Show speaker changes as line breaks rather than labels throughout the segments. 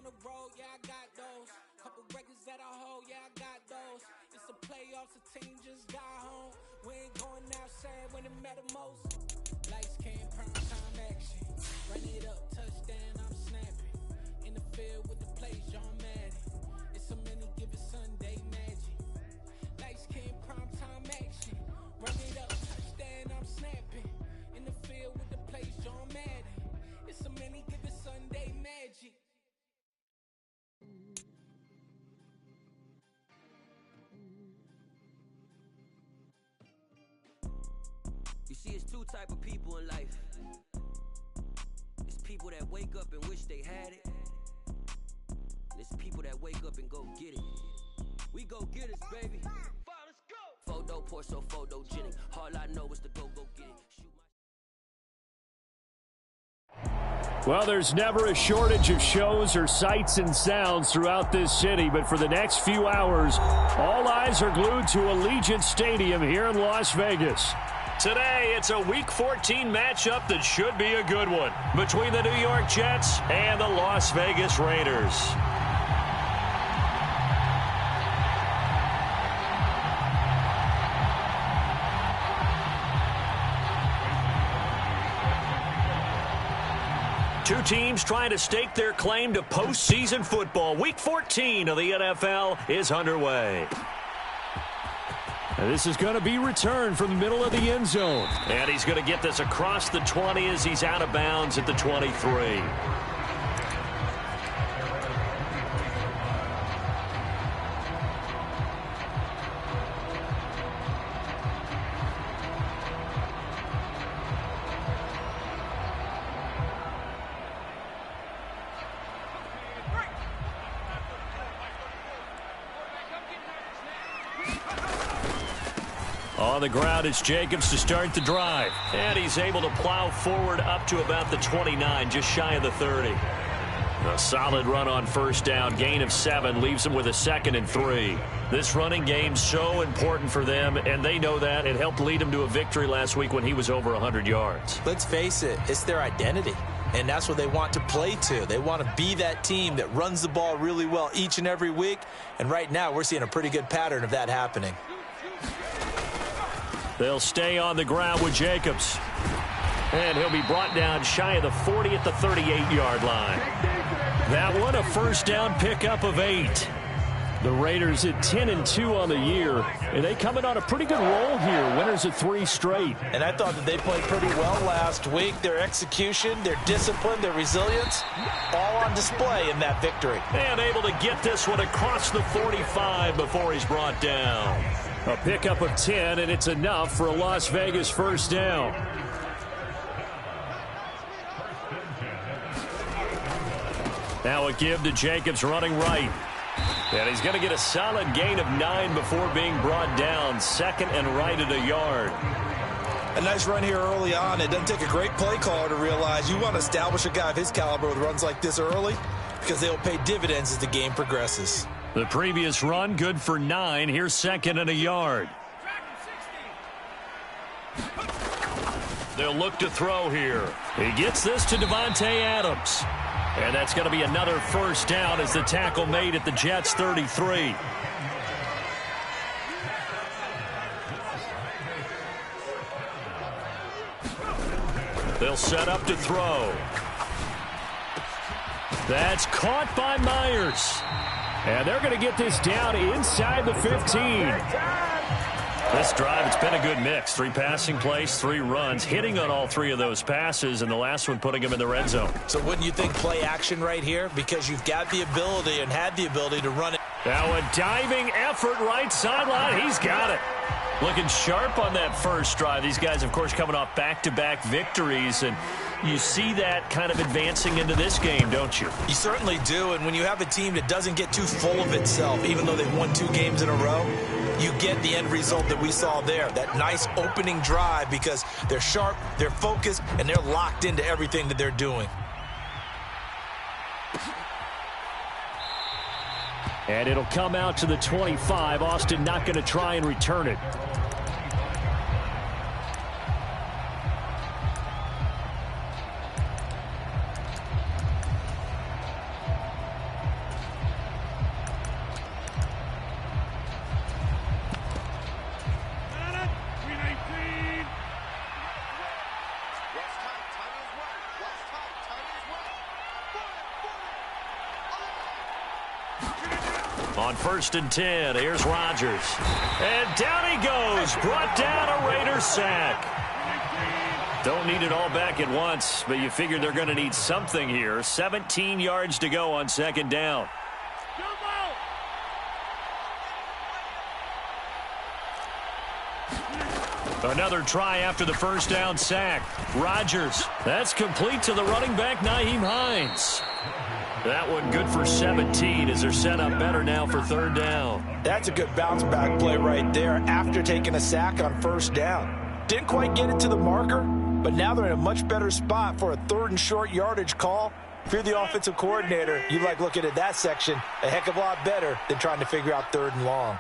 on the road, yeah, I got those. Couple records that I hold, yeah, I got those. It's the playoffs, the team just got home. We ain't going outside when it matter most. Lights came, prime time action. Run it up, touchdown, I'm snapping. In the field with the plays, John Madden. It's a many given Sunday magic. Lights came, prime time action. Run it up, touchdown, I'm snapping. In the field with the plays, John Madden. It's a many given Sunday magic.
You see, it's two type of people in life. It's people that wake up and wish they had it. And it's people that wake up and go get it. We go get it, baby. Let's go. Photo, pour so photogenic. All I know is to go get it. Shoot my...
Well, there's never a shortage of shows or sights and sounds throughout this city, but for the next few hours, all eyes are glued to Allegiant Stadium here in Las Vegas. Today, it's a Week 14 matchup that should be a good one between the New York Jets and the Las Vegas Raiders. Two teams trying to stake their claim to postseason football. Week 14 of the NFL is underway. And this is going to be returned from the middle of the end zone. And he's going to get this across the 20 as he's out of bounds at the 23. On the ground, it's Jacobs to start the drive. And he's able to plow forward up to about the 29, just shy of the 30. A solid run on first down. Gain of 7 leaves them with a 2nd and 3. This running game's so important for them, and they know that. It helped lead them to a victory last week when he was over 100 yards.
Let's face it, it's their identity. And that's what they want to play to. They want to be that team that runs the ball really well each and every week. And right now, we're seeing a pretty good pattern of that happening.
They'll stay on the ground with Jacobs. And he'll be brought down shy of the 40 at the 38-yard line. That one, a first down pickup of 8. The Raiders at 10-2 on the year, and they coming on a pretty good roll here. Winners of 3 straight.
And I thought that they played pretty well last week. Their execution, their discipline, their resilience, all on display in that victory.
And able to get this one across the 45 before he's brought down. A pickup of 10, and it's enough for a Las Vegas first down. Now a give to Jacobs running right. And he's going to get a solid gain of 9 before being brought down. 2nd and right at a yard.
A nice run here early on. It doesn't take a great play caller to realize you want to establish a guy of his caliber with runs like this early because they'll pay dividends as the game progresses.
The previous run good for 9. Here's 2nd and a yard. They'll look to throw here. He gets this to Davante Adams. And that's going to be another first down as the tackle made at the Jets' 33. They'll set up to throw. That's caught by Myers. And they're going to get this down inside the 15. This drive, it's been a good mix. 3 passing plays, 3 runs, hitting on all 3 of those passes, and the last one putting him in the red zone.
So wouldn't you think play action right here? Because you've got the ability and had the ability to run it.
Now a diving effort right sideline. He's got it. Looking sharp on that first drive. These guys, of course, coming off back-to-back victories, and you see that kind of advancing into this game, don't you?
You certainly do, and when you have a team that doesn't get too full of itself, even though they've won 2 games in a row, you get the end result that we saw there, that nice opening drive because they're sharp, they're focused, and they're locked into everything that they're doing.
And it'll come out to the 25. Austin not going to try and return it. On 1st and 10, here's Rodgers. And down he goes. Brought down a Raiders sack. Don't need it all back at once, but you figure they're going to need something here. 17 yards to go on 2nd down. Another try after the 1st down sack. Rodgers. That's complete to the running back, Nyheim Hines. That one good for 17 as they're set up better now for 3rd down.
That's a good bounce-back play right there after taking a sack on 1st down. Didn't quite get it to the marker, but now they're in a much better spot for a 3rd and short yardage call. If you're the offensive coordinator, you like looking at that section a heck of a lot better than trying to figure out 3rd and long.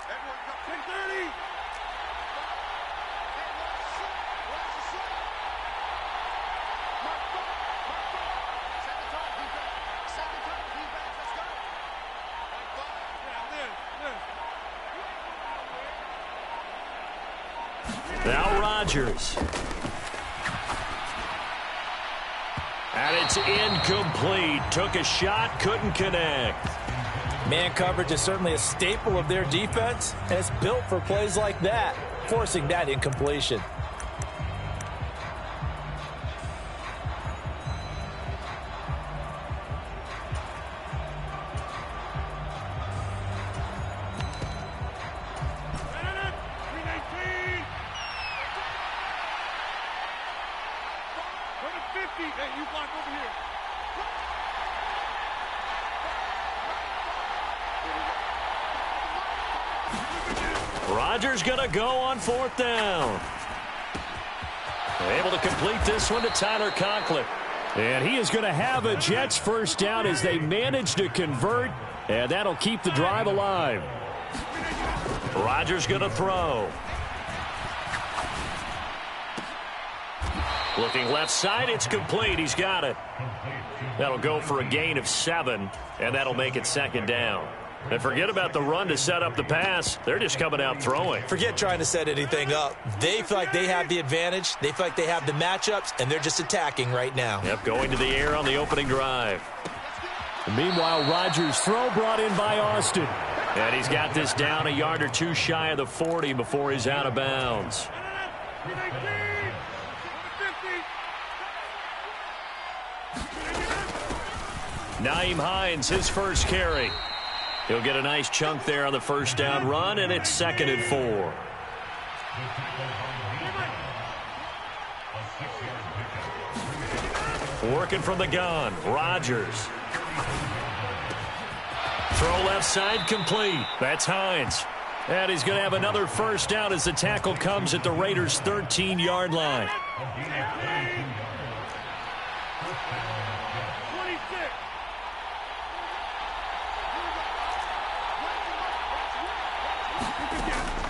Now Rodgers. And it's incomplete. Took a shot, couldn't connect.
Man coverage is certainly a staple of their defense, and it's built for plays like that, forcing that incompletion.
Rodgers going to go on 4th down. Able to complete this one to Tyler Conklin. And he is going to have a Jets 1st down as they manage to convert, and that'll keep the drive alive. Rodgers going to throw. Looking left side, it's complete. He's got it. That'll go for a gain of 7, and that'll make it 2nd down. And forget about the run to set up the pass. They're just coming out throwing.
Forget trying to set anything up. They feel like they have the advantage. They feel like they have the matchups, and they're just attacking right now.
Yep, going to the air on the opening drive.
And meanwhile, Rodgers' throw brought in by Austin.
And he's got this down a yard or two shy of the 40 before he's out of bounds. Nyheim Hines, his first carry. He'll get a nice chunk there on the 1st down run, and it's 2nd and 4. Working from the gun, Rodgers. Throw left side complete. That's Hines. And he's going to have another 1st down as the tackle comes at the Raiders' 13-yard line.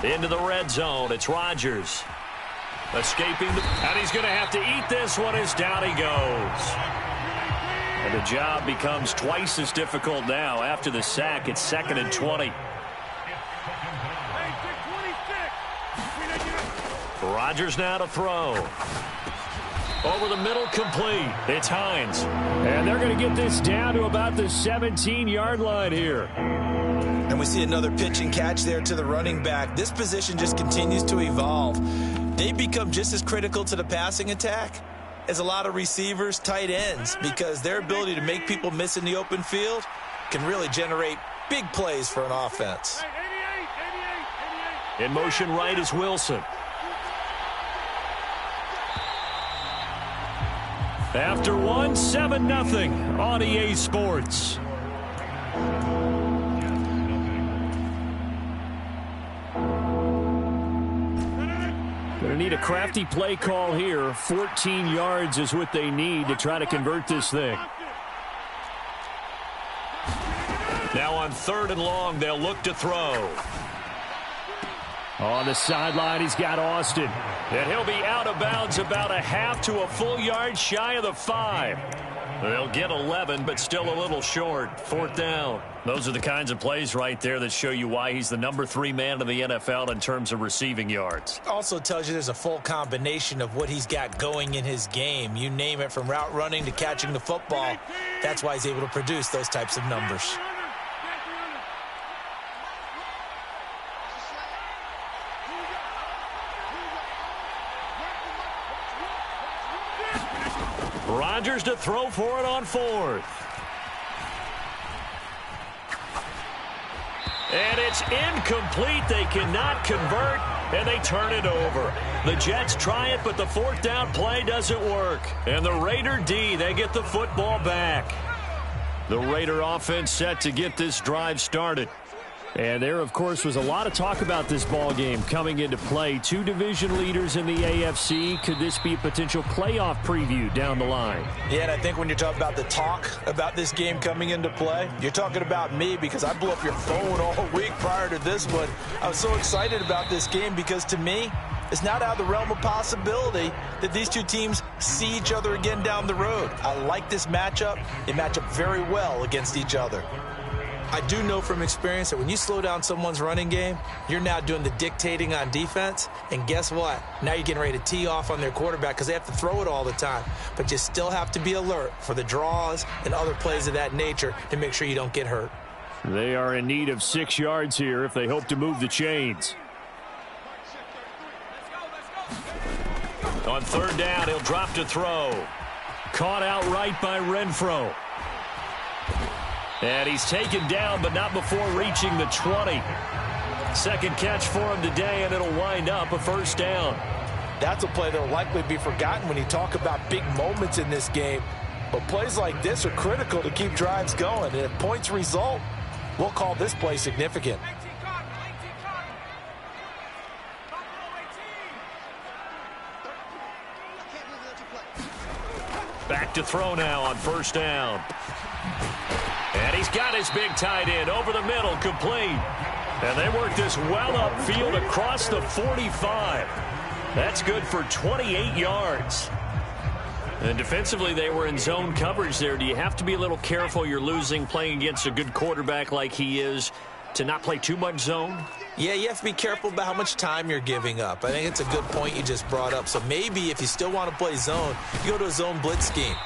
Into the red zone. It's Rodgers. Escaping. And he's going to have to eat this one as down he goes. And the job becomes twice as difficult now. After the sack, it's 2nd and 20. Rodgers now to throw. Over the middle, complete. It's Hines.
And they're going to get this down to about the 17-yard line here.
And we see another pitch and catch there to the running back. This position just continues to evolve. They become just as critical to the passing attack as a lot of receivers, tight ends, because their ability to make people miss in the open field can really generate big plays for an offense.
In motion right is Wilson. After one, 7-0 on EA Sports.
Going to need a crafty play call here. 14 yards is what they need to try to convert this thing.
Now on 3rd and long, they'll look to throw.
On the sideline, he's got Austin.
And he'll be out of bounds about a half to a full yard shy of the 5. They'll get 11, but still a little short. 4th down. Those are the kinds of plays right there that show you why he's the number 3 man in the NFL in terms of receiving yards.
Also tells you there's a full combination of what he's got going in his game. You name it, from route running to catching the football. That's why he's able to produce those types of numbers.
Rodgers to throw for it on 4th. And it's incomplete. They cannot convert, and they turn it over. The Jets try it, but the 4th down play doesn't work. And the Raider D, they get the football back. The Raider offense set to get this drive started. And there, of course, was a lot of talk about this ball game coming into play. 2 division leaders in the AFC. Could this be a potential playoff preview down the line?
Yeah, and I think when you're talking about the talk about this game coming into play, you're talking about me because I blew up your phone all week prior to this one. I was so excited about this game because, to me, it's not out of the realm of possibility that these 2 teams see each other again down the road. I like this matchup. They match up very well against each other. I do know from experience that when you slow down someone's running game, you're now doing the dictating on defense. And guess what? Now you're getting ready to tee off on their quarterback because they have to throw it all the time. But you still have to be alert for the draws and other plays of that nature to make sure you don't get hurt.
They are in need of 6 yards here if they hope to move the chains.
On 3rd down, he'll drop to throw. Caught outright by Renfro. And he's taken down, but not before reaching the 20. Second catch for him today, and it'll wind up a 1st down.
That's a play that will likely be forgotten when you talk about big moments in this game. But plays like this are critical to keep drives going. And if points result, we'll call this play significant.
Back to throw now on 1st down. And he's got his big tight end over the middle, complete. And they work this well upfield across the 45. That's good for 28 yards. And defensively, they were in zone coverage there. Do you have to be a little careful you're losing playing against a good quarterback like he is to not play too much zone?
Yeah, you have to be careful about how much time you're giving up. I think it's a good point you just brought up. So maybe if you still want to play zone, you go to a zone blitz scheme.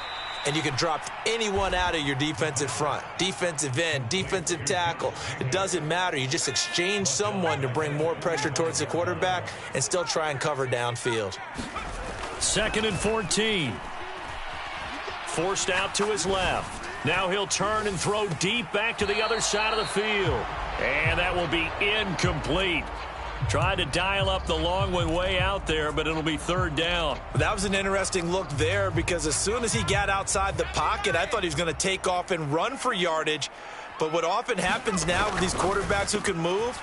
And you can drop anyone out of your defensive front, defensive end, defensive tackle. It doesn't matter. You just exchange someone to bring more pressure towards the quarterback and still try and cover downfield.
2nd and 14. Forced out to his left. Now he'll turn and throw deep back to the other side of the field. And that will be incomplete. Tried to dial up the long way out there, but it'll be 3rd down.
That was an interesting look there because as soon as he got outside the pocket, I thought he was going to take off and run for yardage. But what often happens now with these quarterbacks who can move,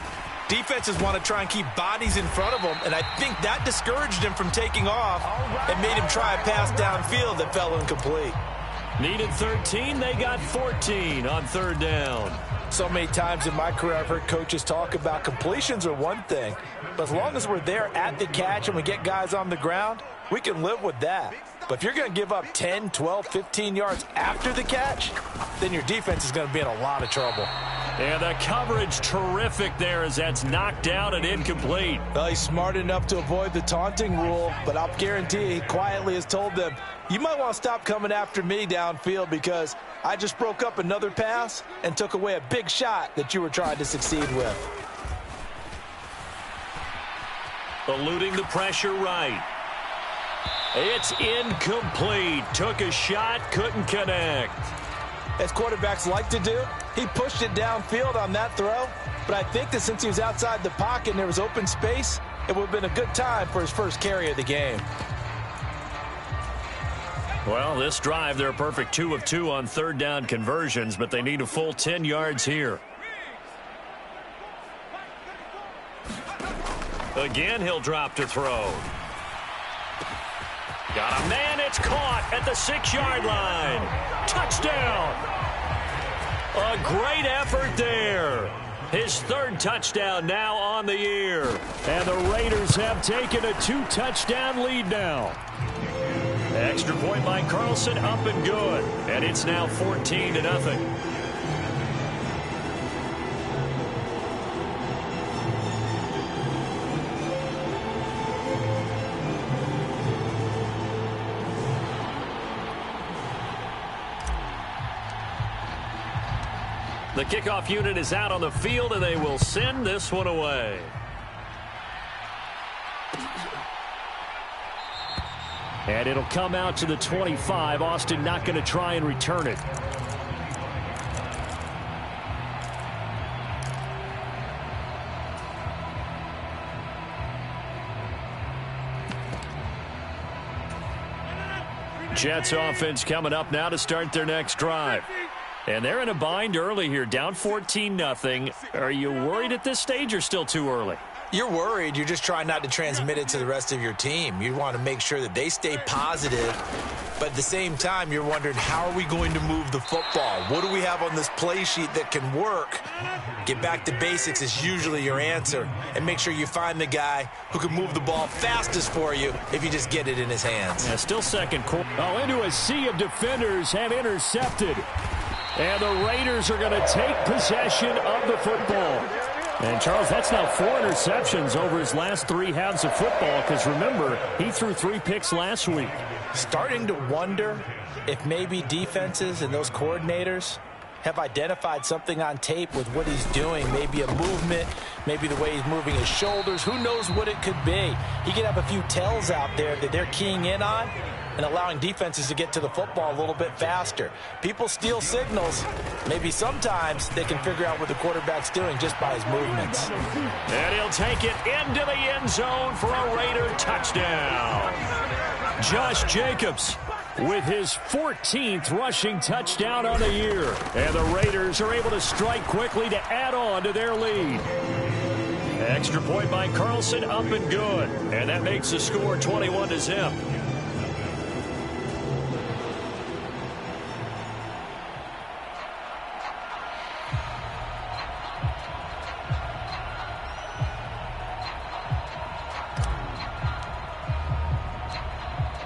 defenses want to try and keep bodies in front of them, and I think that discouraged him from taking off and made him try a pass downfield that fell incomplete.
Needed 13, they got 14 on 3rd down.
So many times in my career I've heard coaches talk about completions are one thing, but as long as we're there at the catch and we get guys on the ground, we can live with that. But if you're going to give up 10, 12, 15 yards after the catch, then your defense is going to be in a lot of trouble.
And the coverage terrific there as that's knocked down and incomplete.
Well, he's smart enough to avoid the taunting rule, but I'll guarantee he quietly has told them, you might want to stop coming after me downfield because I just broke up another pass and took away a big shot that you were trying to succeed with.
Eluding the pressure right. It's incomplete. Took a shot, couldn't connect.
As quarterbacks like to do, he pushed it downfield on that throw, but I think that since he was outside the pocket and there was open space, it would have been a good time for his first carry of the game.
Well, this drive, they're a perfect 2 of 2 on 3rd down conversions, but they need a full 10 yards here. Again, he'll drop to throw. Got a man, it's caught at the 6-yard line. Touchdown. A great effort there. His 3rd touchdown now on the year.
And the Raiders have taken a 2-touchdown lead now.
Extra point by Carlson, up and good. And it's now 14-0. The kickoff unit is out on the field, and they will send this one away.
And it'll come out to the 25. Austin not going to try and return it. Jets offense coming up now to start their next drive. And they're in a bind early here, down 14-0. Are you worried at this stage or still too early?
You're worried. You're just trying not to transmit it to the rest of your team. You want to make sure that they stay positive. But at the same time, you're wondering, how are we going to move the football? What do we have on this play sheet that can work? Get back to basics is usually your answer. And make sure you find the guy who can move the ball fastest for you if you just get it in his hands.
Yeah, still second quarter. Oh, into a sea of defenders have intercepted. And the Raiders are going to take possession of the football. And, Charles, that's now 4 interceptions over his last 3 halves of football because, remember, he threw 3 picks last week.
Starting to wonder if maybe defenses and those coordinators have identified something on tape with what he's doing. Maybe a movement, maybe the way he's moving his shoulders. Who knows what it could be? He could have a few tells out there that they're keying in on and allowing defenses to get to the football a little bit faster. People steal signals. Maybe sometimes they can figure out what the quarterback's doing just by his movements.
And he'll take it into the end zone for a Raider touchdown. Josh Jacobs with his 14th rushing touchdown on the year. And the Raiders are able to strike quickly to add on to their lead. Extra point by Carlson, up and good. And that makes the score 21-0.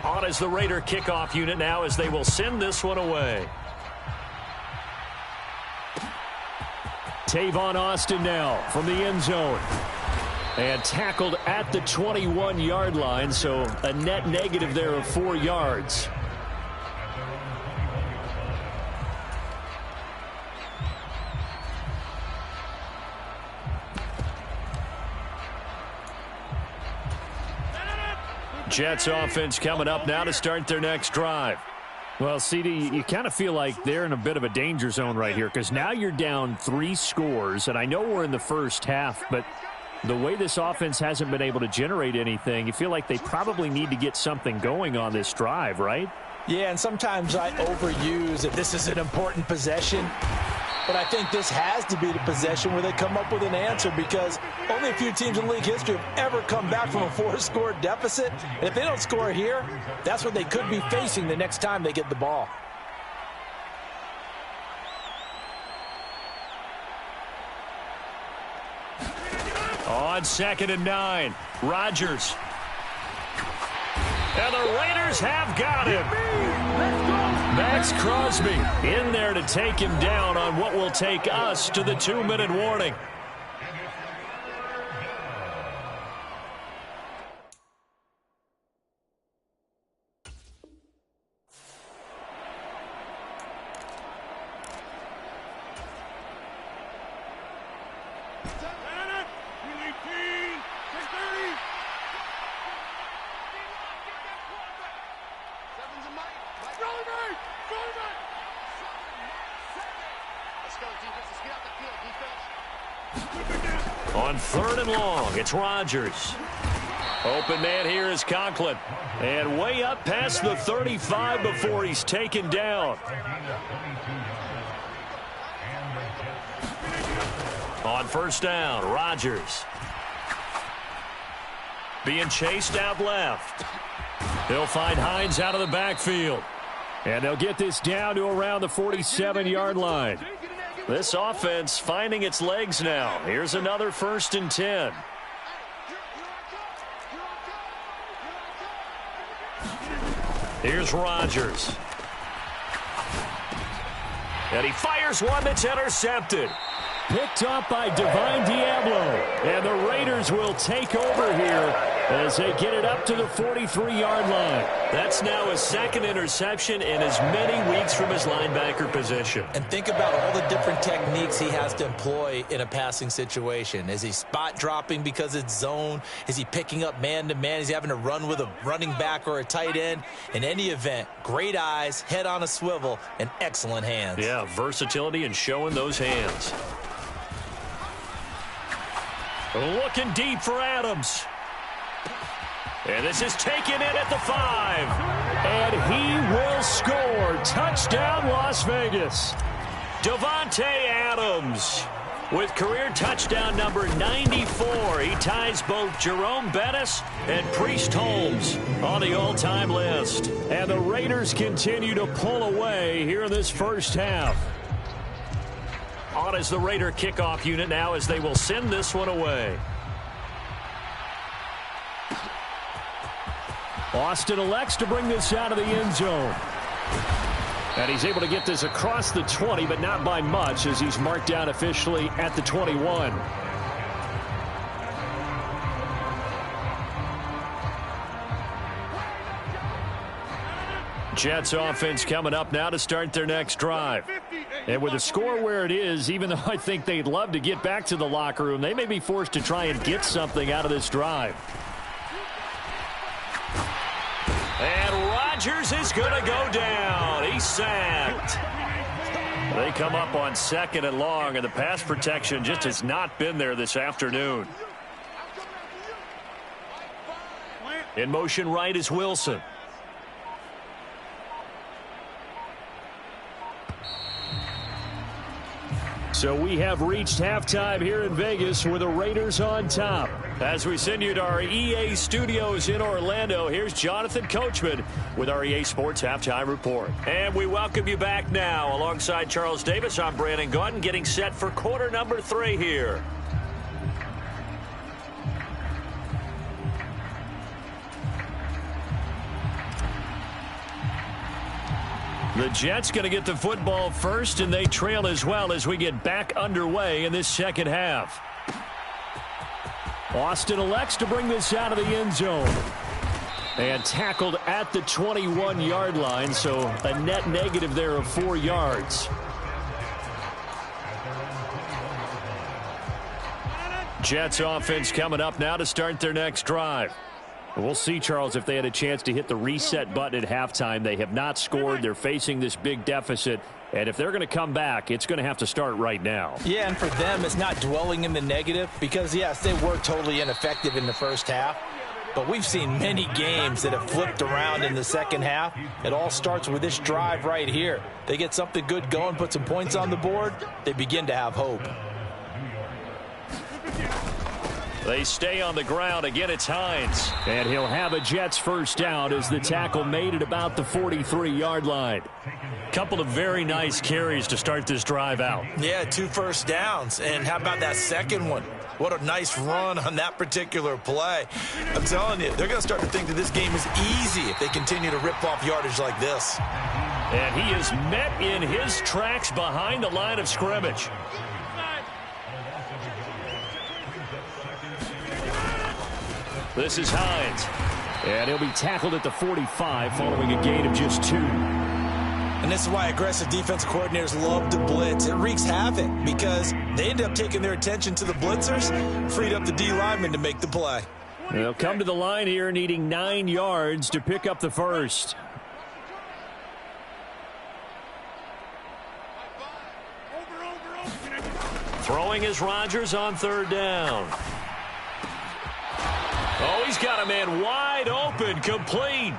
On as the Raider kickoff unit now as they will send this one away. Tavon Austin now from the end zone. And tackled at the 21-yard line, so a net negative there of 4 yards. Jets offense coming up now to start their next drive. Well, CD, you kind of feel like they're in a bit of a danger zone right here because now you're down 3 scores, and I know we're in the first half, but the way this offense hasn't been able to generate anything, you feel like they probably need to get something going on this drive, right?
Yeah, and sometimes I overuse that this is an important possession. But I think this has to be the possession where they come up with an answer because only a few teams in league history have ever come back from a 4-score deficit. And if they don't score here, that's what they could be facing the next time they get the ball.
On 2nd and 9, Rodgers. And the Raiders have got him. Max Crosby in there to take him down on what will take us to the 2-minute warning. On 3rd and long, it's Rodgers. Open man here is Conklin. And way up past the 35 before he's taken down. On 1st down, Rodgers. Being chased out left. They'll find Hines out of the backfield. And they'll get this down to around the 47-yard line. This offense finding its legs now. Here's another 1st and 10. Here's Rodgers. And he fires one that's intercepted. Picked up by Divine Diablo. And the Raiders will take over here as they get it up to the 43-yard line.
That's now his second interception in as many weeks from his linebacker position.
And think about all the different techniques he has to employ in a passing situation. Is he spot dropping because it's zone? Is he picking up man-to-man? Is he having to run with a running back or a tight end? In any event, great eyes, head on a swivel, and excellent hands.
Yeah, versatility and showing those hands.
Looking deep for Adams.
And this is taken in at the 5.
And he will score. Touchdown, Las Vegas.
Davante Adams with career touchdown number 94. He ties both Jerome Bettis and Priest Holmes on the all-time list.
And the Raiders continue to pull away here in this first half.
On is the Raider kickoff unit now as they will send this one away.
Austin elects to bring this out of the end zone. And he's able to get this across the 20, but not by much as he's marked down officially at the 21. Jets offense coming up now to start their next drive. And with the score where it is, even though I think they'd love to get back to the locker room, they may be forced to try and get something out of this drive.
And Rodgers is going to go down. He's sacked. They come up on 2nd and long, and the pass protection just has not been there this afternoon. In motion right is Wilson.
So we have reached halftime here in Vegas with the Raiders on top.
As we send you to our EA studios in Orlando, here's Jonathan Coachman with our EA Sports Halftime Report. And we welcome you back now. Alongside Charles Davis, I'm Brandon Gaudin, getting set for quarter number 3 here.
The Jets going to get the football first, and they trail as well as we get back underway in this second half. Austin elects to bring this out of the end zone. And tackled at the 21-yard line, so a net negative there of 4 yards. Jets offense coming up now to start their next drive. We'll see, Charles, if they had a chance to hit the reset button at halftime. They have not scored. They're facing this big deficit. And if they're going to come back, it's going to have to start right now.
Yeah, and for them, it's not dwelling in the negative because, yes, they were totally ineffective in the first half. But we've seen many games that have flipped around in the second half. It all starts with this drive right here. They get something good going, put some points on the board, they begin to have hope.
They stay on the ground. Again, it's Hines.
And he'll have a Jets first down as the tackle made at about the 43-yard line.
Couple of very nice carries to start this drive out.
Yeah, 2 first downs. And how about that second one? What a nice run on that particular play. I'm telling you, they're going to start to think that this game is easy if they continue to rip off yardage like this.
And he is met in his tracks behind the line of scrimmage. This is Hines.
And he'll be tackled at the 45 following a gain of just 2.
And this is why aggressive defense coordinators love to blitz. It wreaks havoc because they end up taking their attention to the blitzers, freed up the D lineman to make the play.
They'll come to the line here needing 9 yards to pick up the first.
Throwing is Rodgers on 3rd down. Oh, he's got a man wide open, complete.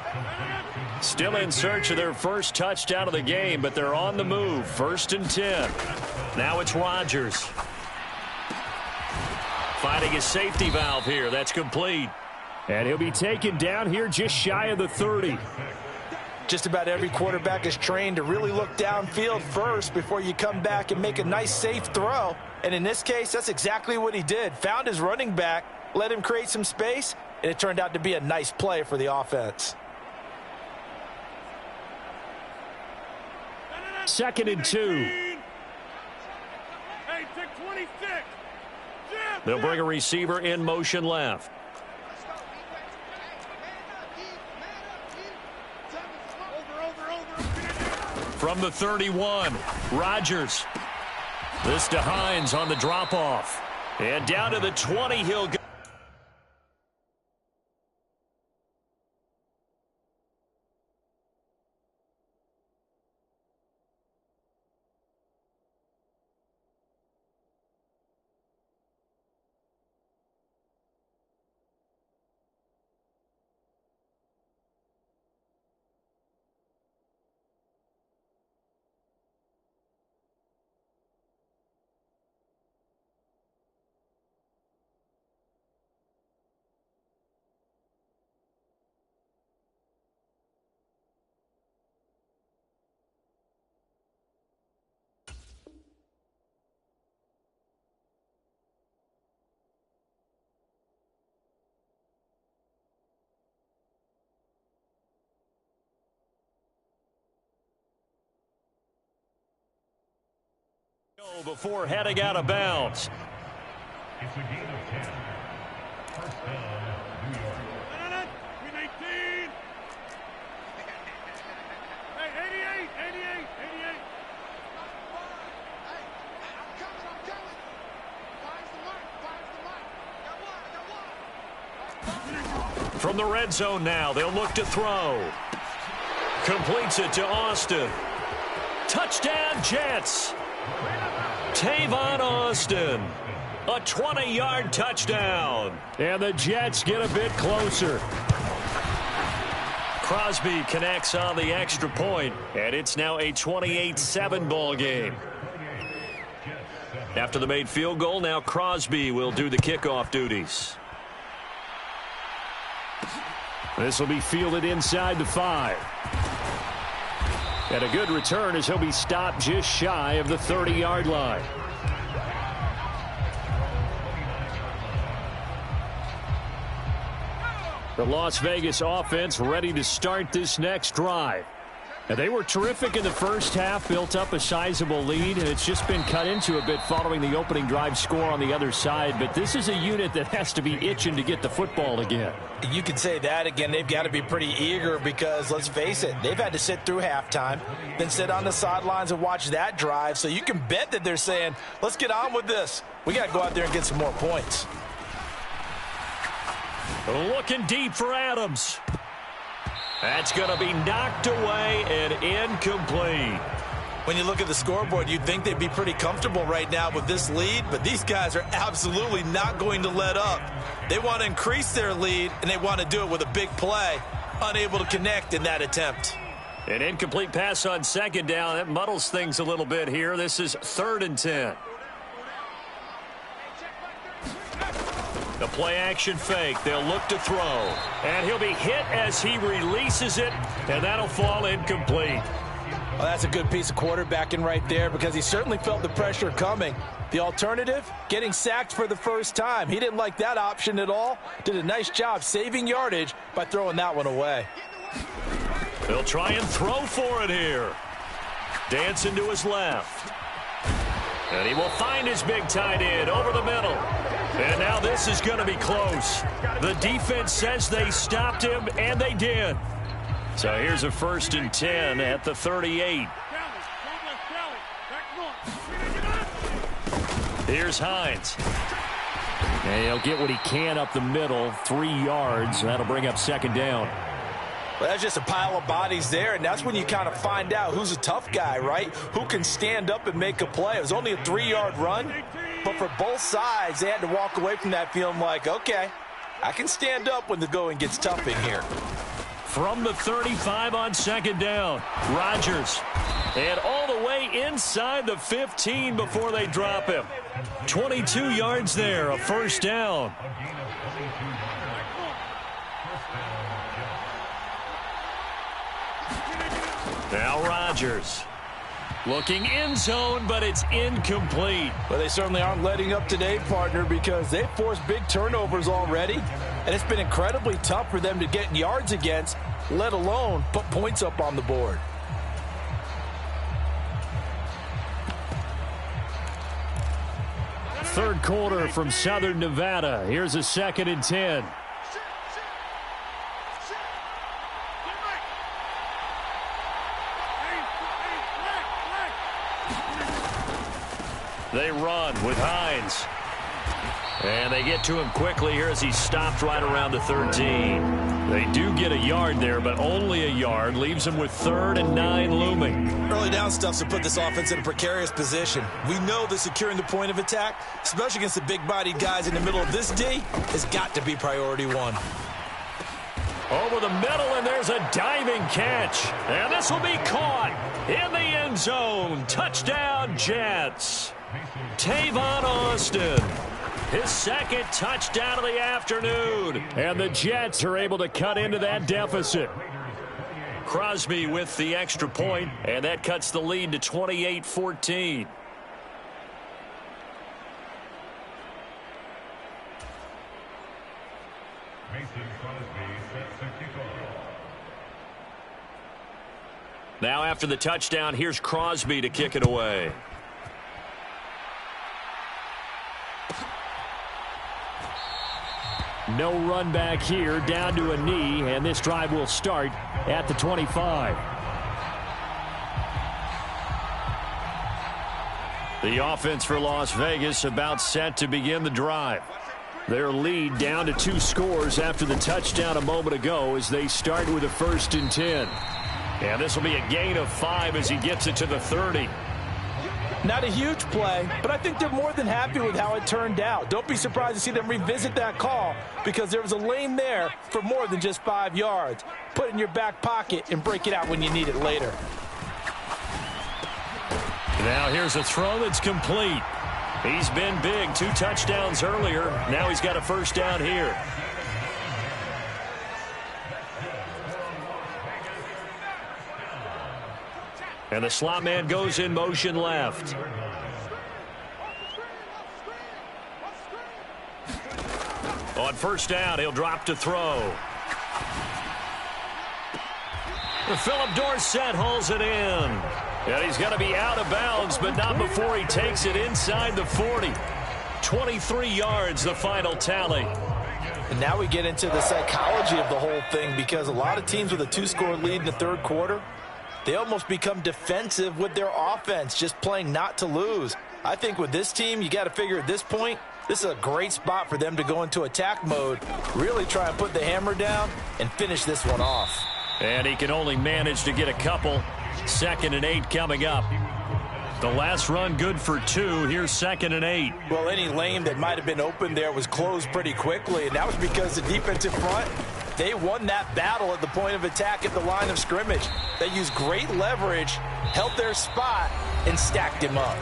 Still in search of their first touchdown of the game, but they're on the move. 1st and 10. Now it's Rodgers. Finding his safety valve here. That's complete.
And he'll be taken down here just shy of the 30.
Just about every quarterback is trained to really look downfield first before you come back and make a nice, safe throw. And in this case, that's exactly what he did. Found his running back, let him create some space, and it turned out to be a nice play for the offense.
2nd and 2.
They'll bring a receiver in motion left.
From the 31, Rodgers. This to Hines on the drop-off. And down to the 20, he'll go. Before heading out of bounds.
It's a game of 10. First down, New York. Win 18. Hey, 88.
Hey, I'm coming. Find the mark.
From the red zone now, they'll look to throw. Completes it to Austin. Touchdown, Jets. Tavon Austin, a 20-yard touchdown. And the Jets get a bit closer. Crosby connects on the extra point, and it's now a 28-7 ball game. After the made field goal, now Crosby will do the kickoff duties. This will be fielded inside the 5. And a good return as he'll be stopped just shy of the 30-yard line. The Las Vegas offense ready to start this next drive. And they were terrific in the first half, built up a sizable lead, and it's just been cut into a bit following the opening drive score on the other side. But this is a unit that has to be itching to get the football again.
You could say that again. They've got to be pretty eager because, let's face it, they've had to sit through halftime, then sit on the sidelines and watch that drive. So you can bet that they're saying, let's get on with this. We got to go out there and get some more points.
Looking deep for Adams. That's going to be knocked away and incomplete.
When you look at the scoreboard, you'd think they'd be pretty comfortable right now with this lead, but these guys are absolutely not going to let up. They want to increase their lead, and they want to do it with a big play. Unable to connect in that attempt.
An incomplete pass on second down. That muddles things a little bit here. This is 3rd and 10. The play-action fake. They'll look to throw. And he'll be hit as he releases it, and that'll fall incomplete.
Well, that's a good piece of quarterbacking right there because he certainly felt the pressure coming. The alternative, getting sacked for the first time. He didn't like that option at all. Did a nice job saving yardage by throwing that one away.
They'll try and throw for it here. Dancing to his left. And he will find his big tight end over the middle. And now this is going to be close. The defense says they stopped him, and they did. So here's a 1st and 10 at the 38. Here's Hines. And he'll get what he can up the middle, 3 yards. That'll bring up 2nd down.
Well, that's just a pile of bodies there, and that's when you kind of find out who's a tough guy, right? Who can stand up and make a play. It was only a 3-yard run, but for both sides, they had to walk away from that feeling like, okay, I can stand up when the going gets tough in here.
From the 35 on 2nd down, Rodgers. And all the way inside the 15 before they drop him. 22 yards there, a 1st down. Now Rodgers. Looking end zone, but it's incomplete.
Well, they certainly aren't letting up today, partner, because they've forced big turnovers already, and it's been incredibly tough for them to get yards against, let alone put points up on the board.
Third quarter from Southern Nevada. Here's a 2nd and 10. They run with Hines. And they get to him quickly here as he stopped right around the 13. They do get a yard there, but only a yard. Leaves them with 3rd and 9 looming.
Early down stuff to put this offense in a precarious position. We know that securing the point of attack, especially against the big-bodied guys in the middle of this D, has got to be priority one.
Over the middle, and there's a diving catch. And this will be caught in the end zone. Touchdown, Jets. Tavon Austin. His 2nd touchdown of the afternoon. And the Jets are able to cut into that deficit. Crosby with the extra point, and that cuts the lead to 28-14. Now after the touchdown, here's Crosby to kick it away. No run back here, down to a knee, and this drive will start at the 25. The offense for Las Vegas about set to begin the drive. Their lead down to 2 scores after the touchdown a moment ago as they start with a 1st and 10. And this will be a gain of 5 as he gets it to the 30.
Not a huge play, but I think they're more than happy with how it turned out. Don't be surprised to see them revisit that call because there was a lane there for more than just 5 yards. Put it in your back pocket and break it out when you need it later.
Now here's a throw that's complete. He's been big, 2 touchdowns earlier. Now he's got a 1st down here. And the slot man goes in motion left. On 1st down, he'll drop to throw. Philip Dorsett hauls it in. And he's going to be out of bounds, but not before he takes it inside the 40. 23 yards, the final tally.
And now we get into the psychology of the whole thing because a lot of teams with a 2-score lead in the 3rd quarter, they almost become defensive with their offense, just playing not to lose. I think with this team, you got to figure at this point, this is a great spot for them to go into attack mode, really try and put the hammer down and finish this one off.
And he can only manage to get a couple. 2nd and 8 coming up. The last run good for 2. Here's 2nd and 8.
Well, any lane that might have been open there was closed pretty quickly, and that was because the defensive front, they won that battle at the point of attack at the line of scrimmage. They used great leverage, held their spot, and stacked him up.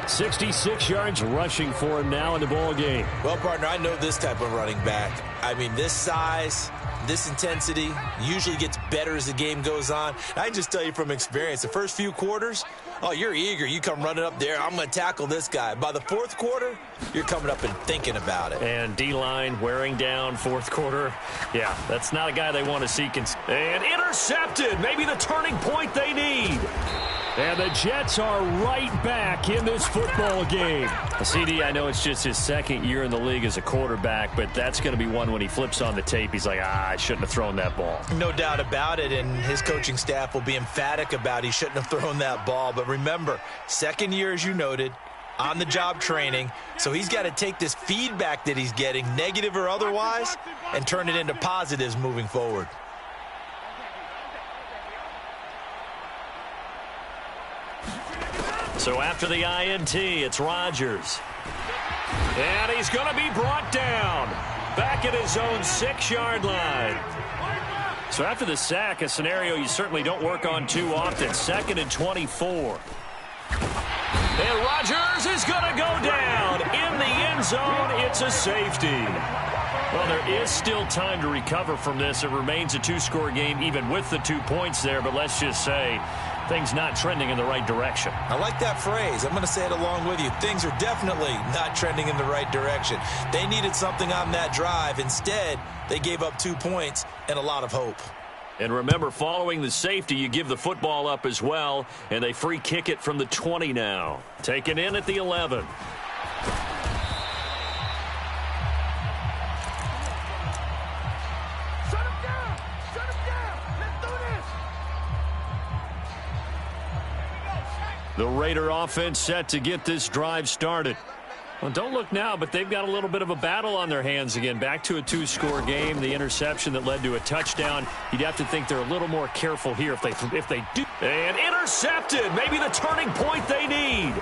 66 yards rushing for him now in the ball game.
Well, partner, I know this type of running back. I mean, this size, this intensity usually gets better as the game goes on. I can just tell you from experience, the first few quarters, oh, you're eager. You come running up there. I'm going to tackle this guy. By the 4th quarter, you're coming up and thinking about it.
And D-line wearing down 4th quarter. Yeah, that's not a guy they want to see. And intercepted. Maybe the turning point they need. And the Jets are right back in this football game. CD, I know it's just his 2nd year in the league as a quarterback, but that's going to be one when he flips on the tape. He's like, I shouldn't have thrown that ball.
No doubt about it, and his coaching staff will be emphatic about he shouldn't have thrown that ball. But remember, 2nd year, as you noted, on-the-job training, so he's got to take this feedback that he's getting, negative or otherwise, and turn it into positives moving forward.
So after the INT, it's Rodgers. And he's going to be brought down. Back at his own 6-yard line. So after the sack, a scenario you certainly don't work on too often. 2nd and 24. And Rodgers is going to go down. In the end zone, it's a safety. Well, there is still time to recover from this. It remains a 2-score game even with the 2 points there. But let's just say things not trending in the right direction.
I like that phrase. I'm going to say it along with you. Things are definitely not trending in the right direction. They needed something on that drive. Instead, they gave up 2 points and a lot of hope.
And remember, following the safety, you give the football up as well, and they free kick it from the 20 now. Taken in at the 11. The Raider offense set to get this drive started. Well, don't look now, but they've got a little bit of a battle on their hands again. Back to a two-score game. The interception that led to a touchdown. You'd have to think they're a little more careful here if they do. And intercepted. Maybe the turning point they need.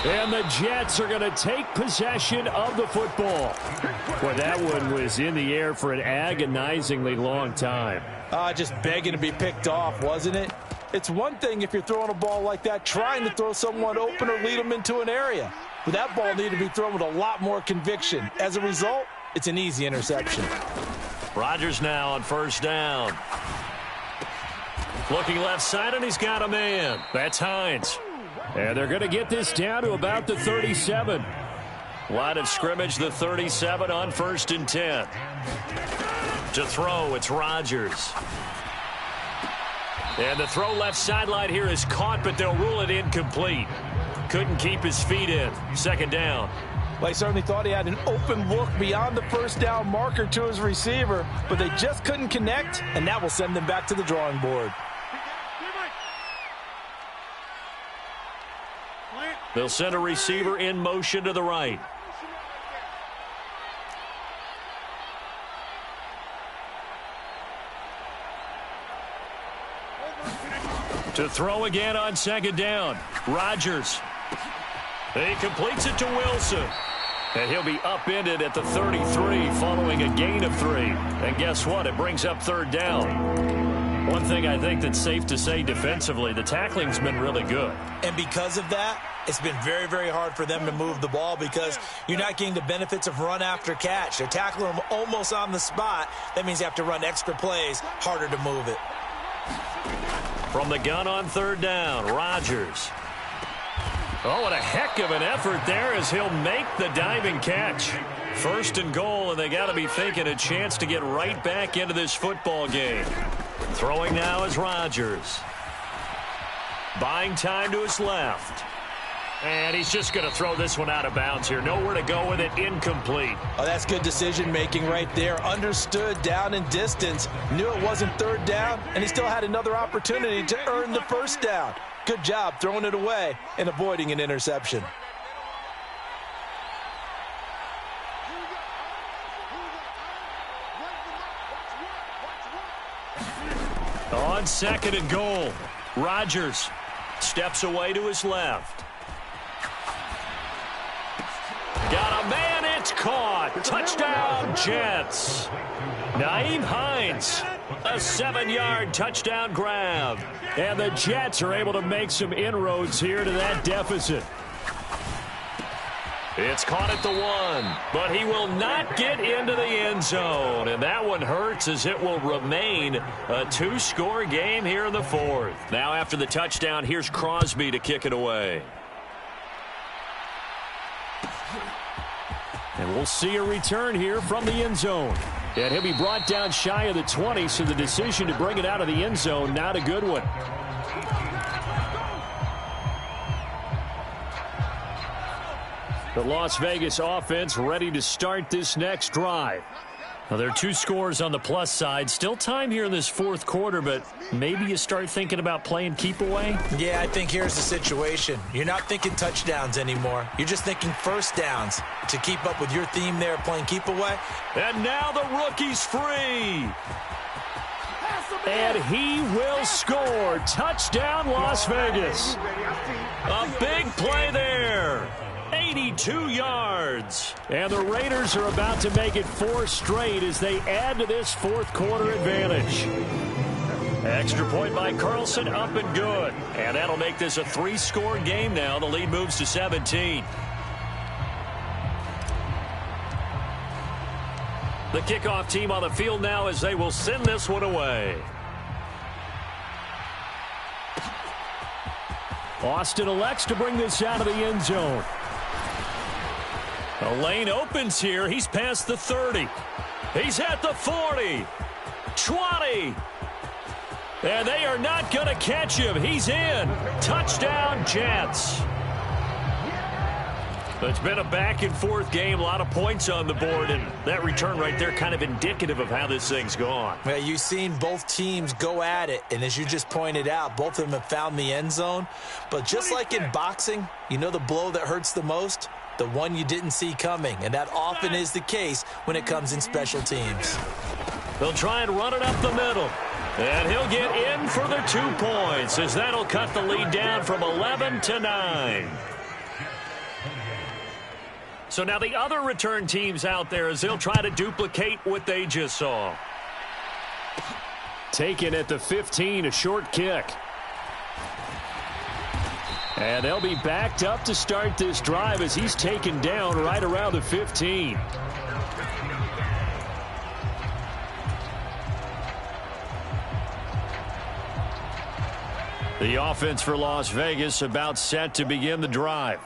And the Jets are going to take possession of the football. Boy, that one was in the air for an agonizingly long time.
Just begging to be picked off, wasn't it? It's one thing if you're throwing a ball like that, trying to throw someone open or lead them into an area. But that ball needed to be thrown with a lot more conviction. As a result, it's an easy interception.
Rodgers now on first down. Looking left side, and he's got a man. That's Hines.
And they're going to get this down to about the 37.
Line of scrimmage, the 37 on 1st and 10. To throw, it's Rodgers. And the throw left sideline here is caught, but they'll rule it incomplete. Couldn't keep his feet in. 2nd down.
Well, he certainly thought he had an open look beyond the first down marker to his receiver, but they just couldn't connect, and that will send them back to the drawing board.
They'll send a receiver in motion to the right. To throw again on 2nd down. Rodgers. He completes it to Wilson. And he'll be upended at the 33 following a gain of 3. And guess what? It brings up 3rd down. One thing I think that's safe to say defensively, the tackling's been really good.
And because of that, it's been very, very hard for them to move the ball because you're not getting the benefits of run after catch. They're tackling them almost on the spot. That means you have to run extra plays, harder to move it.
From the gun on 3rd down, Rodgers. Oh, what a heck of an effort there as he'll make the diving catch. 1st and goal, and they got to be thinking a chance to get right back into this football game. Throwing now is Rodgers. Buying time to his left. And he's just going to throw this one out of bounds here. Nowhere to go with it. Incomplete.
Oh, that's good decision-making right there. Understood down and distance. Knew it wasn't 3rd down, and he still had another opportunity to earn the 1st down. Good job throwing it away and avoiding an interception.
On 2nd and goal, Rodgers steps away to his left. Got a man, it's caught. Touchdown, Jets. Nyheim Hines, a 7-yard touchdown grab.
And the Jets are able to make some inroads here to that deficit.
It's caught at the 1, but he will not get into the end zone. And that one hurts as it will remain a 2-score game here in the 4th. Now after the touchdown, here's Crosby to kick it away.
And we'll see a return here from the end zone. And he'll be brought down shy of the 20, so the decision to bring it out of the end zone, not a good one. The Las Vegas offense ready to start this next drive. Now, there are 2 scores on the plus side. Still time here in this 4th quarter, but maybe you start thinking about playing keep away?
Yeah, I think here's the situation. You're not thinking touchdowns anymore. You're just thinking 1st downs to keep up with your theme there, playing keep away.
And now the rookie's free.
And he will score. Touchdown, Las Vegas.
A big play there. 82 yards.
And the Raiders are about to make it 4 straight as they add to this 4th quarter advantage.
Extra point by Carlson, up and good. And that'll make this a 3-score game now. The lead moves to 17. The kickoff team on the field now as they will send this one away.
Austin elects to bring this out of the end zone.
The lane opens here. He's past the 30. He's at the 40. 20. And they are not going to catch him. He's in. Touchdown, Jets.
It's been a back-and-forth game, a lot of points on the board, and that return right there kind of indicative of how this thing's gone.
Well, you've seen both teams go at it, and as you just pointed out, both of them have found the end zone. But just like in boxing, you know the blow that hurts the most? The one you didn't see coming, and that often is the case when it comes in special teams.
They'll try and run it up the middle. And he'll get in for the 2 points, as that'll cut the lead down from 11 to 9. So now the other return teams out there as they'll try to duplicate what they just saw. Taken at the 15, a short kick. And they'll be backed up to start this drive as he's taken down right around the 15. The offense for Las Vegas about set to begin the drive.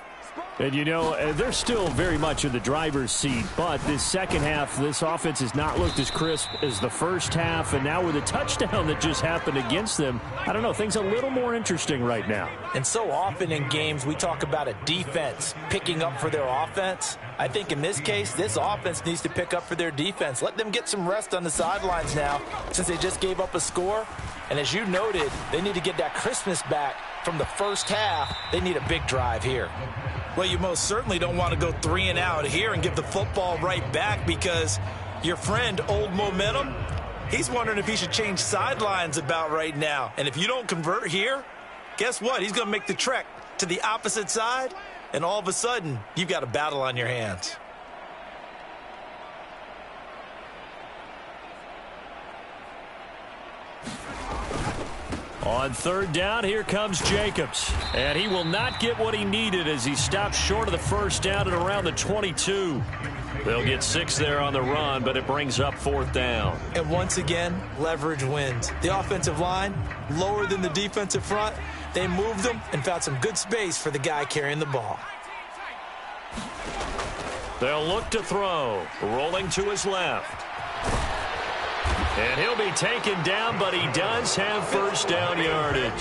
And, you know, they're still very much in the driver's seat, but this second half, this offense has not looked as crisp as the first half, and now with a touchdown that just happened against them, I don't know, things a little more interesting right now.
And so often in games, we talk about a defense picking up for their offense. I think in this case, this offense needs to pick up for their defense. Let them get some rest on the sidelines now, since they just gave up a score. And as you noted, they need to get that crispness back from the first half. They need a big drive here. Well, you most certainly don't want to go 3 and out here and give the football right back, because your friend, Old Momentum, he's wondering if he should change sidelines about right now. And if you don't convert here, guess what? He's going to make the trek to the opposite side, and all of a sudden, you've got a battle on your hands.
On third down, here comes Jacobs. And he will not get what he needed as he stops short of the first down at around the 22. They'll get 6 there on the run, but it brings up fourth down.
And once again, leverage wins. The offensive line, lower than the defensive front. They moved them and found some good space for the guy carrying the ball.
They'll look to throw. Rolling to his left. And he'll be taken down, but he does have first down yardage.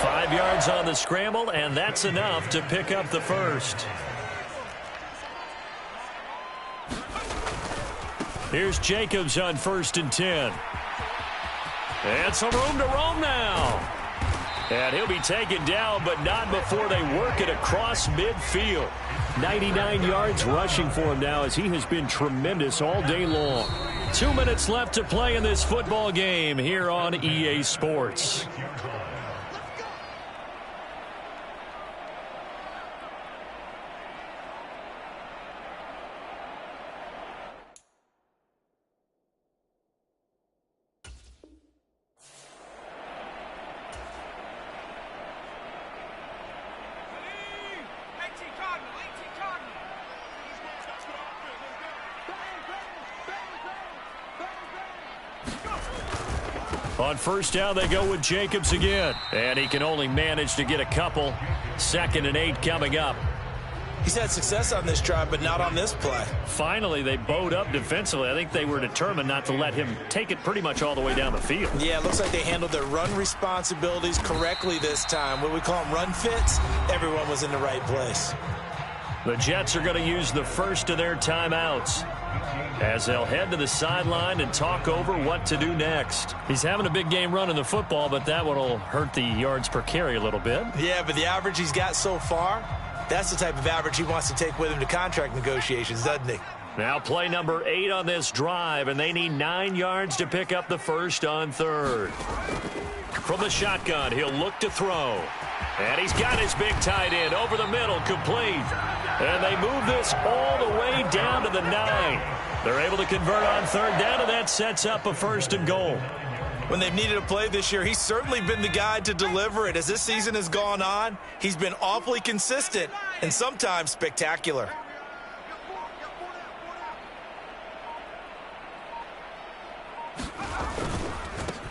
5 yards on the scramble, and that's enough to pick up the first. Here's Jacobs on 1st and 10. And some room to roam now. And he'll be taken down, but not before they work it across midfield. 99 yards rushing for him now as he has been tremendous all day long. 2 minutes left to play in this football game here on EA Sports. On first down, they go with Jacobs again. And he can only manage to get a couple. 2nd and 8 coming up.
He's had success on this drive, but not on this play.
Finally, they bowed up defensively. I think they were determined not to let him take it pretty much all the way down the field.
Yeah, it looks like they handled their run responsibilities correctly this time. What we call them run fits, everyone was in the right place.
The Jets are going to use the first of their timeouts as they'll head to the sideline and talk over what to do next. He's having a big game running the football, but that one will hurt the yards per carry a little bit.
Yeah, but the average he's got so far, that's the type of average he wants to take with him to contract negotiations, doesn't he?
Now play number 8 on this drive, and they need 9 yards to pick up the first on third. From the shotgun, he'll look to throw. And he's got his big tight end over the middle, complete. And they move this all the way down to the 9. They're able to convert on third down, and that sets up a 1st and goal.
When they've needed a play this year, he's certainly been the guy to deliver it. As this season has gone on, he's been awfully consistent and sometimes spectacular.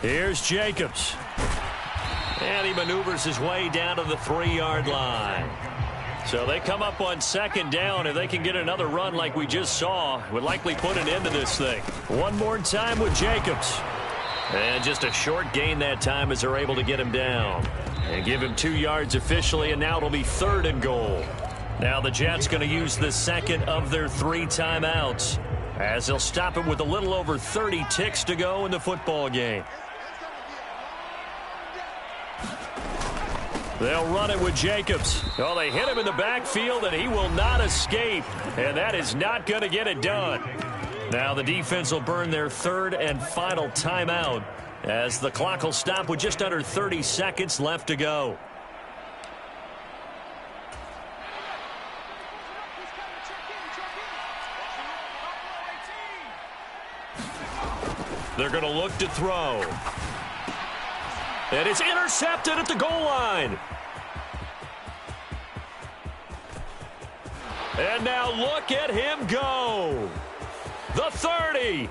Here's Jacobs. And he maneuvers his way down to the 3-yard line. So they come up on 2nd down. If they can get another run like we just saw, would likely put an end to this thing. One more time with Jacobs. And just a short gain that time as they're able to get him down. And give him 2 yards officially, and now it'll be 3rd and goal.
Now the Jets going to use the second of their 3 timeouts, as they'll stop it with a little over 30 ticks to go in the football game. They'll run it with Jacobs. Oh, they hit him in the backfield, and he will not escape. And that is not going to get it done. Now the defense will burn their 3rd and final timeout, as the clock will stop with just under 30 seconds left to go. They're going to look to throw. And it's intercepted at the goal line. And now look at him go. The 30.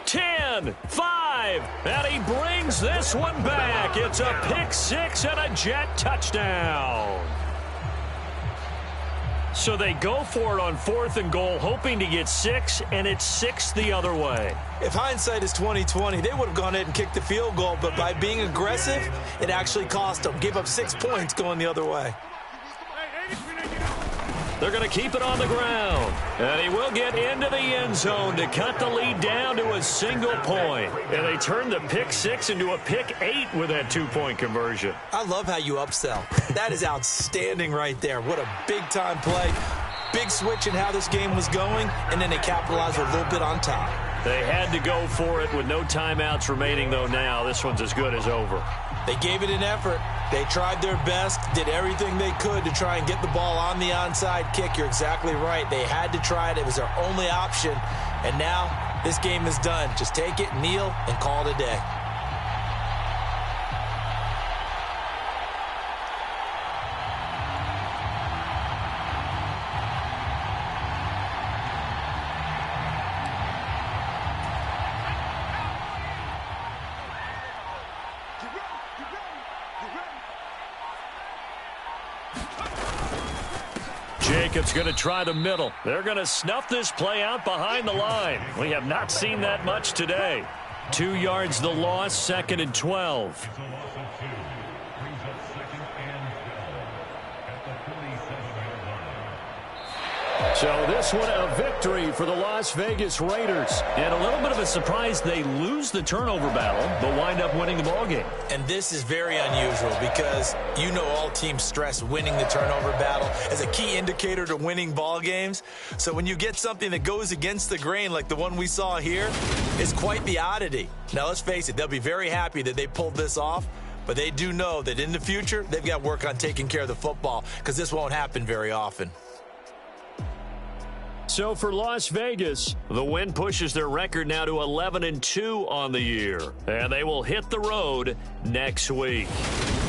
10, 5, and he brings this one back. It's a pick 6 and a Jet touchdown. So they go for it on 4th and goal, hoping to get 6, and it's 6 the other way.
If hindsight is 20/20, they would have gone ahead and kicked the field goal, but by being aggressive, it actually cost them. Gave up 6 points going the other way.
They're going to keep it on the ground. And he will get into the end zone to cut the lead down to a single point. And they turn the pick 6 into a pick 8 with that 2-point conversion.
I love how you upsell. That is outstanding right there. What a big-time play. Big switch in how this game was going, and then they capitalized a little bit on top.
They had to go for it with no timeouts remaining, though, now. This one's as good as over.
They gave it an effort. They tried their best, did everything they could to try and get the ball on the onside kick. You're exactly right. They had to try it. It was their only option. And now this game is done. Just take it, kneel, and call it a day.
Jacobs going to try the middle. They're going to snuff this play out behind the line. We have not seen that much today. 2 yards the loss, 2nd and 12.
It's a loss of 2. Brings up 2nd and 12 at the 47-yard line.
So this one a victory for the Las Vegas Raiders.
And a little bit of a surprise, they lose the turnover battle, but wind up winning the ballgame.
And this is very unusual because you know all teams stress winning the turnover battle as a key indicator to winning ball games. So when you get something that goes against the grain like the one we saw here, it's quite the oddity. Now let's face it, they'll be very happy that they pulled this off, but they do know that in the future they've got to work on taking care of the football because this won't happen very often.
So for Las Vegas, the win pushes their record now to 11-2 on the year. And they will hit the road next week.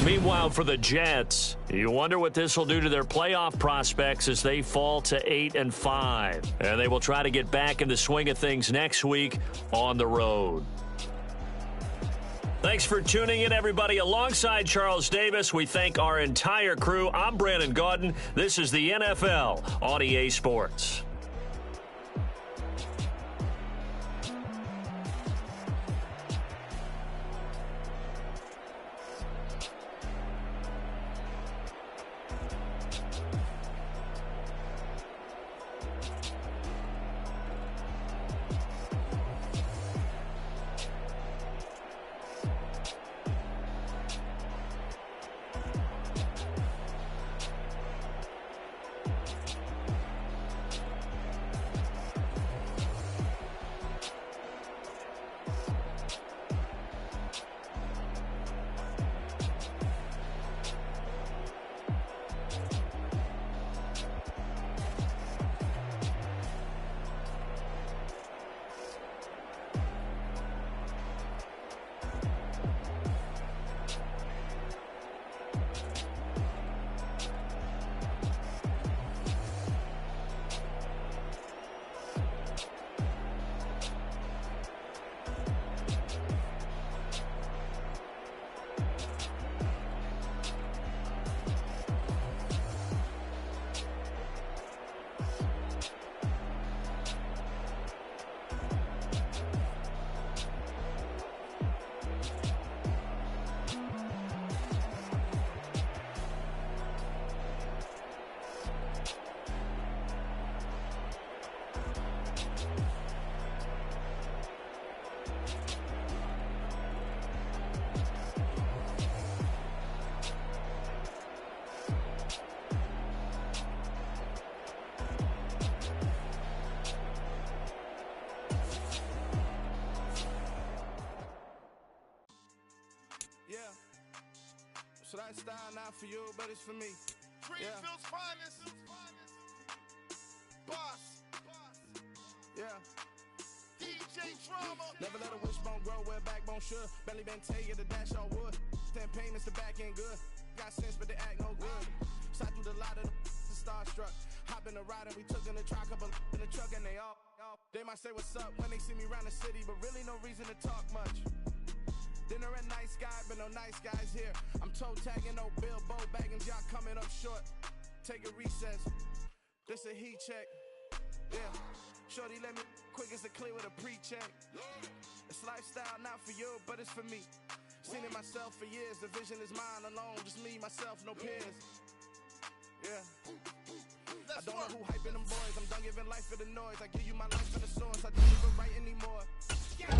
Meanwhile, for the Jets, you wonder what this will do to their playoff prospects as they fall to 8-5. And they will try to get back in the swing of things next week on the road. Thanks for tuning in, everybody. Alongside Charles Davis, we thank our entire crew. I'm Brandon Gaudin. This is the NFL on EA Sports.
So that style not for you, but it's for me.
Greenfield's finest. Boss.
Yeah.
DJ Drama.
Never let a wishbone grow where backbone should. Belly been taking the dash on wood. 10 payments, the back end good. Got sense, but they act no good. Side through the lot of the starstruck. Hop in the ride and we took in the truck, couple in the truck, and they all. They might say what's up when they see me around the city, but really no reason to talk much. Dinner at nice guy, but no nice guys here. I'm toe tagging, no Bilbo Baggins, y'all coming up short. Take a recess. This a heat check. Yeah. Shorty let me quick as a clear with a pre-check. It's lifestyle not for you, but it's for me. Seen it myself for years. The vision is mine alone. Just me, myself, no peers. Yeah. I don't know who hyping them boys. I'm done giving life for the noise. I give you my life for the source. I don't even write anymore. Yeah.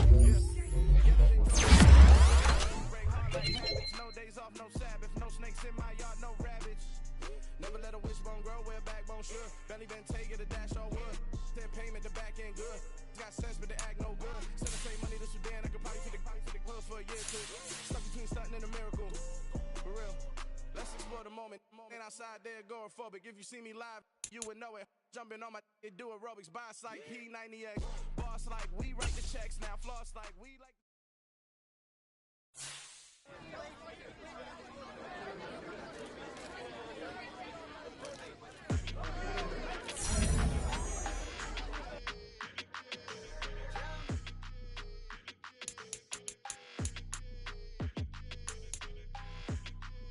Break hard like habits. No days off, no Sabbath. No snakes in my yard, no rabbits. Never let a wishbone grow where backbone should. Belly been taking the dash on wood. 10 payment, the back end good. Got sense, but they act no good. Send the same money to Sudan. I could probably take the hood for a year or two. Stuck between stunting and a miracle. For real. Let's explore the moment. Ain't outside there agoraphobic. If you see me live, you would know it. Jumping on my do aerobics. Boss like P90X. Boss like we write the checks now. Floss like we like.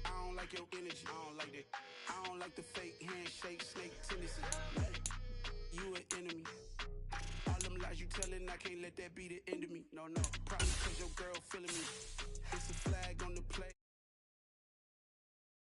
I don't like your energy. I don't like that. I don't like the fake handshake, snake tendency. You an enemy. All them lies you telling, I can't let that be the end of me. No, probably cause your girl feeling me. It's a flag on the play.